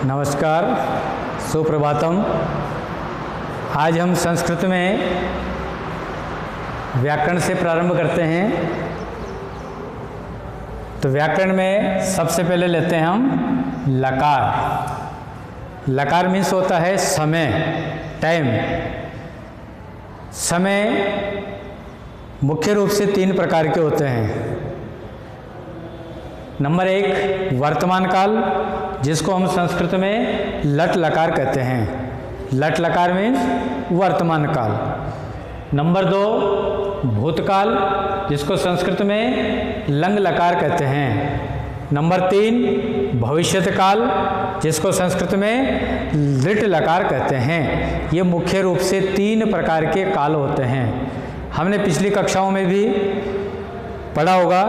नमस्कार, सुप्रभातम। आज हम संस्कृत में व्याकरण से प्रारंभ करते हैं। तो व्याकरण में सबसे पहले लेते हैं हम लकार। लकार मीन्स होता है समय, टाइम। समय मुख्य रूप से 3 प्रकार के होते हैं। नंबर 1 वर्तमान काल, जिसको हम संस्कृत में लट लकार कहते हैं। लट लकार मीन्स वर्तमान काल। नंबर 2 भूतकाल, जिसको संस्कृत में लंग लकार कहते हैं। नंबर 3 भविष्यत काल, जिसको संस्कृत में लिट लकार कहते हैं। ये मुख्य रूप से 3 प्रकार के काल होते हैं। हमने पिछली कक्षाओं में भी पढ़ा होगा।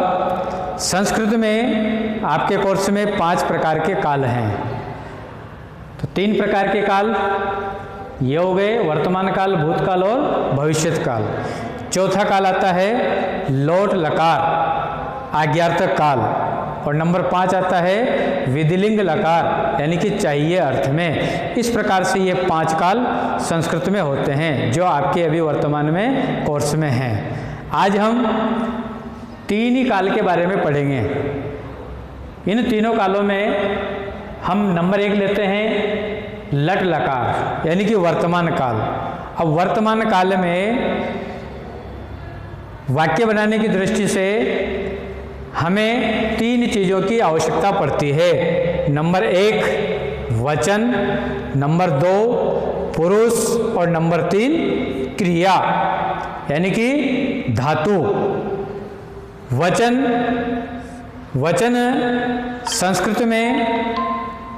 संस्कृत में आपके कोर्स में 5 प्रकार के काल हैं। तो 3 प्रकार के काल ये हो गए, वर्तमान काल, भूतकाल और भविष्यत काल। चौथा काल आता है लोट लकार, आज्ञार्थक काल। और नंबर 5 आता है विधिलिंग लकार, यानी कि चाहिए अर्थ में। इस प्रकार से ये 5 काल संस्कृत में होते हैं, जो आपके अभी वर्तमान में कोर्स में हैं। आज हम 3 ही काल के बारे में पढ़ेंगे। इन तीनों कालों में हम नंबर 1 लेते हैं लट लकार, यानी कि वर्तमान काल। अब वर्तमान काल में वाक्य बनाने की दृष्टि से हमें 3 चीज़ों की आवश्यकता पड़ती है। नंबर 1 वचन, नंबर 2 पुरुष और नंबर 3 क्रिया, यानी कि धातु। वचन संस्कृत में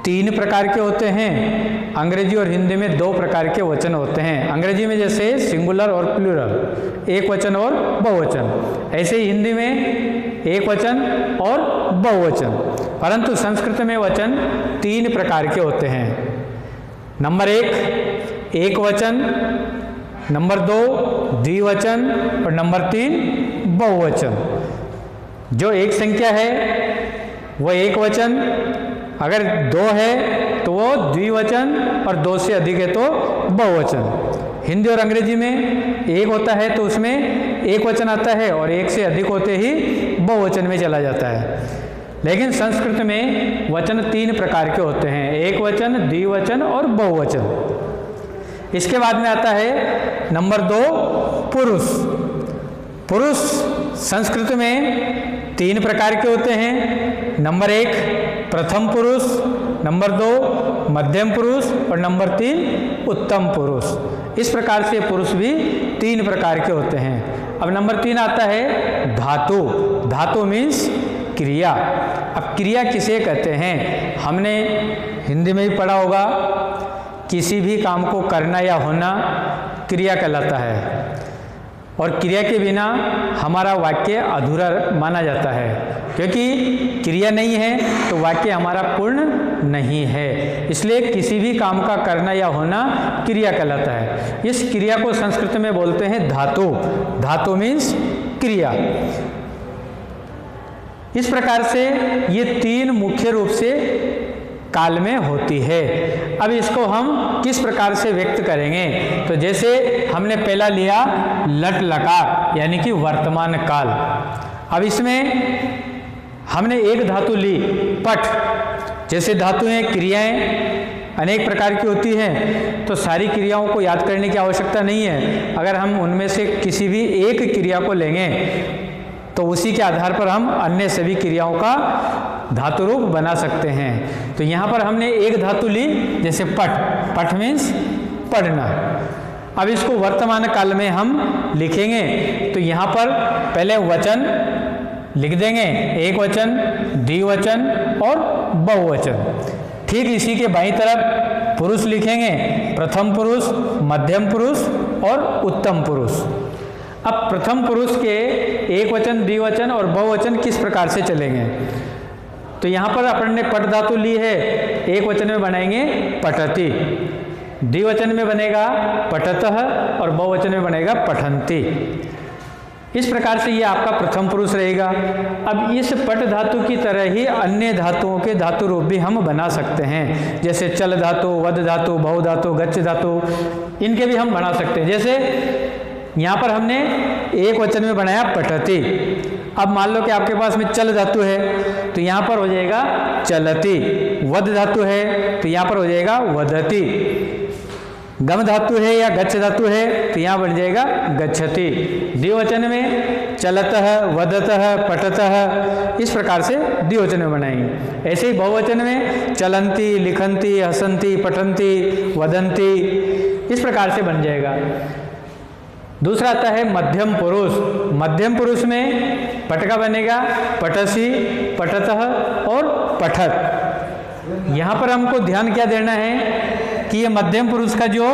3 प्रकार के होते हैं। अंग्रेजी और हिंदी में 2 प्रकार के वचन होते हैं। अंग्रेजी में जैसे सिंगुलर और प्लूरल, एक वचन और बहुवचन। ऐसे ही हिंदी में एक वचन और बहुवचन। परंतु संस्कृत में वचन 3 प्रकार के होते हैं। नंबर 1 एक वचन, नंबर 2 द्विवचन और नंबर 3 बहुवचन। जो एक संख्या है वो एक वचन, अगर 2 है तो वो द्विवचन और 2 से अधिक है तो बहुवचन। हिंदी और अंग्रेजी में एक होता है तो उसमें एक वचन आता है और एक से अधिक होते ही बहुवचन में चला जाता है। लेकिन संस्कृत में वचन 3 प्रकार के होते हैं, एक वचन, द्विवचन और बहुवचन। इसके बाद में आता है नंबर 2 पुरुष। पुरुष संस्कृत में 3 प्रकार के होते हैं। नंबर 1 प्रथम पुरुष, नंबर 2 मध्यम पुरुष और नंबर 3 उत्तम पुरुष। इस प्रकार से पुरुष भी 3 प्रकार के होते हैं। अब नंबर 3 आता है धातु। धातु मीन्स क्रिया। अब क्रिया किसे कहते हैं? हमने हिंदी में भी पढ़ा होगा, किसी भी काम को करना या होना क्रिया कहलाता है। और क्रिया के बिना हमारा वाक्य अधूरा माना जाता है, क्योंकि क्रिया नहीं है तो वाक्य हमारा पूर्ण नहीं है। इसलिए किसी भी काम का करना या होना क्रिया कहलाता है। इस क्रिया को संस्कृत में बोलते हैं धातु। धातु मीन्स क्रिया। इस प्रकार से ये 3 मुख्य रूप से काल में होती है। अब इसको हम किस प्रकार से व्यक्त करेंगे? तो जैसे हमने पहला लिया लट लकार, यानी कि वर्तमान काल। अब इसमें हमने एक धातु ली पठ। जैसे धातुएं, क्रियाएं अनेक प्रकार की होती हैं, तो सारी क्रियाओं को याद करने की आवश्यकता नहीं है। अगर हम उनमें से किसी भी एक क्रिया को लेंगे तो उसी के आधार पर हम अन्य सभी क्रियाओं का धातु रूप बना सकते हैं। तो यहाँ पर हमने एक धातु ली, जैसे पठ। पठ मीन्स पढ़ना। अब इसको वर्तमान काल में हम लिखेंगे तो यहाँ पर पहले वचन लिख देंगे, एक वचन, द्विवचन और बहुवचन। ठीक इसी के बाईं तरफ पुरुष लिखेंगे, प्रथम पुरुष, मध्यम पुरुष और उत्तम पुरुष। अब प्रथम पुरुष के एक वचन, द्विवचन और बहुवचन किस प्रकार से चलेंगे? तो यहाँ पर अपन ने पट धातु ली है, एक वचन में बनाएंगे पठति, द्विवचन में बनेगा पठतः और बहुवचन में बनेगा पठन्ति। इस प्रकार से ये आपका प्रथम पुरुष रहेगा। अब इस पट धातु की तरह ही अन्य धातुओं के धातु रूप भी हम बना सकते हैं, जैसे चल धातु, वद धातु, बहु धातु, गच्छ धातु, इनके भी हम बना सकते हैं। जैसे यहाँ पर हमने एक वचन में बनाया पठति। अब मान लो कि आपके पास में चल धातु है तो यहाँ पर हो जाएगा चलति, वद धातु है तो यहाँ पर हो जाएगा वदति, गम धातु है या गच्छ धातु है तो यहाँ बन जाएगा गच्छति। द्विवचन में चलतः, वदतः, पठतः, इस प्रकार से द्विवचन में बनाएंगे। ऐसे ही बहुवचन में चलंती, लिखंती, हसंती, पठंती, वदंती, इस प्रकार से बन जाएगा। दूसरा आता है मध्यम पुरुष। मध्यम पुरुष में पट का बनेगा पटसी, पठतः और पठत। यहाँ पर हमको ध्यान क्या देना है कि ये मध्यम पुरुष का जो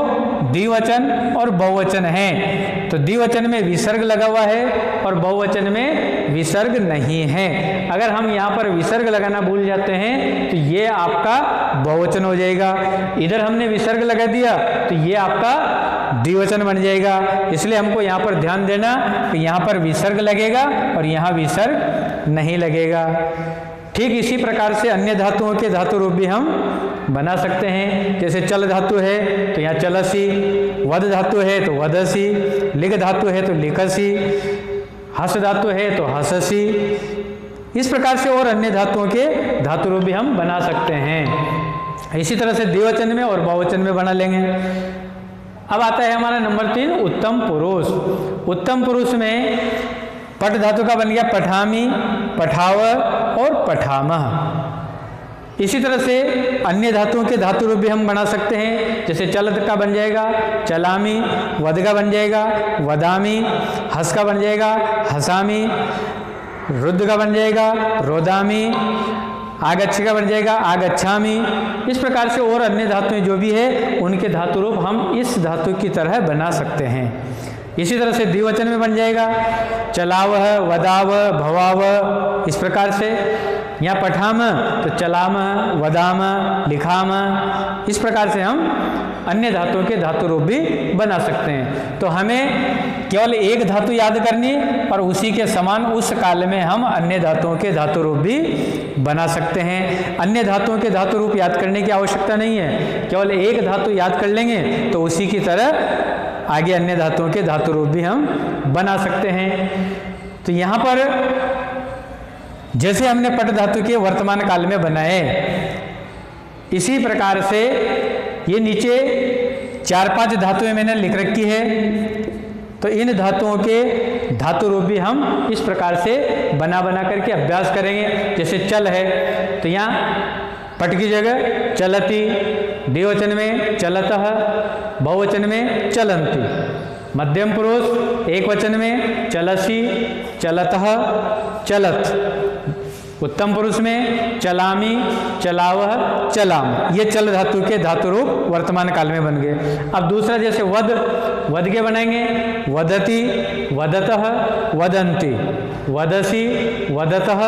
द्विवचन और बहुवचन है, तो द्विवचन में विसर्ग लगा हुआ है और बहुवचन में विसर्ग नहीं है। अगर हम यहाँ पर विसर्ग लगाना भूल जाते हैं तो ये आपका बहुवचन हो जाएगा। इधर हमने विसर्ग लगा दिया तो ये आपका द्विवचन बन जाएगा। इसलिए हमको यहाँ पर ध्यान देना कि यहाँ पर विसर्ग लगेगा और यहाँ विसर्ग नहीं लगेगा। ठीक इसी प्रकार से अन्य धातुओं के धातु रूप भी हम बना सकते हैं। जैसे चल धातु है तो यहाँ चलसी, वद धातु है तो वदसी, लिख धातु है तो लिखसी, हस धातु है तो हससी। इस प्रकार से और अन्य धातुओं के धातु रूप भी हम बना सकते हैं। इसी तरह से द्विवचन में और बहुवचन में बना लेंगे। अब आता है हमारा नंबर 3 उत्तम पुरुष। उत्तम पुरुष में पट धातु का बन गया पठामी, पठाव और पठामह। इसी तरह से अन्य धातुओं के धातु रूप भी हम बना सकते हैं। जैसे चलत का बन जाएगा चलामी, वद का बन जाएगा वदामी, हस का बन जाएगा हसामी, रुद्ध का बन जाएगा रोदामी, आगच्छ का बन जाएगा आगच्छामी। इस प्रकार से और अन्य धातुएं जो भी है उनके धातु रूप हम इस धातु की तरह बना सकते हैं। इसी तरह से द्विवचन में बन जाएगा चलावह, वदाव, भवाव। इस प्रकार से यहाँ पठाम तो चलाम, वदाम, लिखाम। इस प्रकार से हम अन्य धातुओं के धातु रूप भी बना सकते हैं। तो हमें केवल एक धातु याद करनी और उसी के समान उस काल में हम अन्य धातुओं के धातु रूप भी बना सकते हैं। अन्य धातुओं के धातु रूप याद करने की आवश्यकता नहीं है, केवल एक धातु याद कर लेंगे तो उसी की तरह आगे अन्य धातुओं के धातु रूप भी हम बना सकते हैं। तो यहाँ पर जैसे हमने पट धातु के वर्तमान काल में बनाए, इसी प्रकार से ये नीचे 4-5 धातुएं मैंने लिख रखी है। तो इन धातुओं के धातु रूप भी हम इस प्रकार से बना करके अभ्यास करेंगे। जैसे चल है तो यहाँ पट की जगह चलती, द्विवचन में चलतः, बहुवचन में चलंती। मध्यम पुरुष एक वचन में चलसी, चलतः, चलत। उत्तम पुरुष में चलामी, चलावह, चलाम। ये चल धातु के धातु रूप वर्तमान काल में बन गए। अब दूसरा जैसे वद, वद के बनाएंगे वदति, वदतः, वदंती, वदसी, वदतः,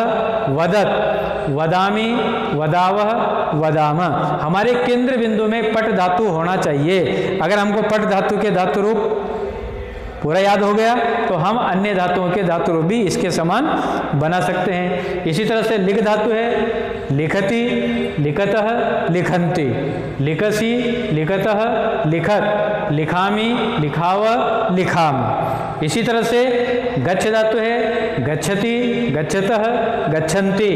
वदत, वदामी, वदावह, वदाम। हमारे केंद्र बिंदु में पट धातु होना चाहिए। अगर हमको पट धातु के धातु रूप पूरा याद हो गया तो हम अन्य धातुओं के धातु रूप भी इसके समान बना सकते हैं। इसी तरह से लिख धातु है लिखति, लिखतः, लिखंती, लिखसी, लिखतः, लिखत, लिखामी, लिखाव, लिखाम। इसी तरह से गच्छ धातु है गच्छति, गच्छतः, गच्छन्ति,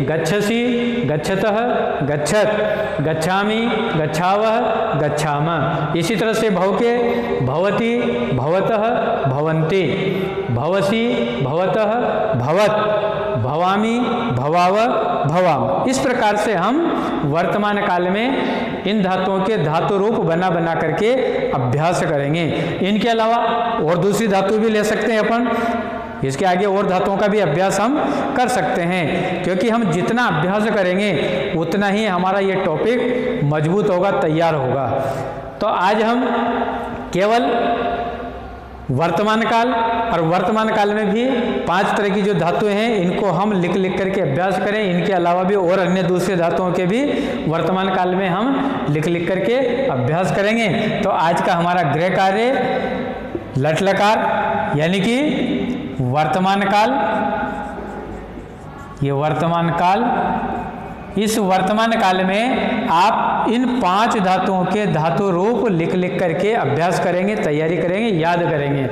गच्छसि, गच्छतः, गच्छत, गच्छामि, गच्छावः, गच्छाम। इसी तरह से भव के भवति, भवतः, भवन्ति, भवसि, भवतः, भवत, भवामि, भवाव, भवाम। इस प्रकार से हम वर्तमान काल में इन धातुओं के धातु रूप बना करके अभ्यास करेंगे। इनके अलावा और दूसरी धातु भी ले सकते हैं अपन, इसके आगे और धातुओं का भी अभ्यास हम कर सकते हैं, क्योंकि हम जितना अभ्यास करेंगे उतना ही हमारा ये टॉपिक मजबूत होगा, तैयार होगा। तो आज हम केवल वर्तमान काल और वर्तमान काल में भी 5 तरह की जो धातुएं हैं इनको हम लिख करके अभ्यास करें। इनके अलावा भी और अन्य दूसरे धातुओं के भी वर्तमान काल में हम लिख करके अभ्यास करेंगे। तो आज का हमारा गृह कार्य लट लकार यानी कि वर्तमान काल, ये वर्तमान काल। इस वर्तमान काल में आप इन 5 धातुओं के धातु रूप लिख लिख करके अभ्यास करेंगे, तैयारी करेंगे, याद करेंगे।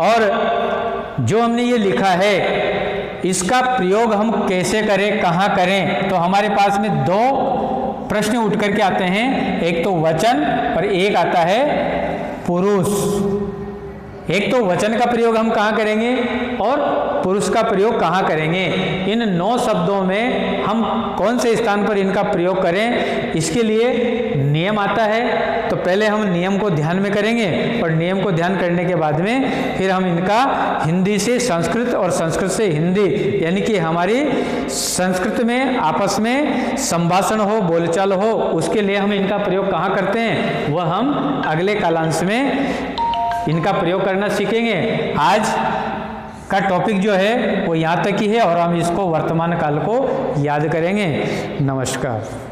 और जो हमने ये लिखा है इसका प्रयोग हम कैसे करें, कहाँ करें, तो हमारे पास में 2 प्रश्न उठ करके आते हैं। एक तो वचन और एक आता है पुरुष। एक तो वचन का प्रयोग हम कहाँ करेंगे और पुरुष का प्रयोग कहाँ करेंगे। इन 9 शब्दों में हम कौन से स्थान पर इनका प्रयोग करें, इसके लिए नियम आता है। तो पहले हम नियम को ध्यान में करेंगे और नियम को ध्यान करने के बाद में फिर हम इनका हिंदी से संस्कृत और संस्कृत से हिंदी, यानी कि हमारी संस्कृत में आपस में संभाषण हो, बोलचाल हो, उसके लिए हम इनका प्रयोग कहाँ करते हैं वह हम अगले कालांश में इनका प्रयोग करना सीखेंगे। आज का टॉपिक जो है वो यहाँ तक ही है और हम इसको वर्तमान काल को याद करेंगे। नमस्कार।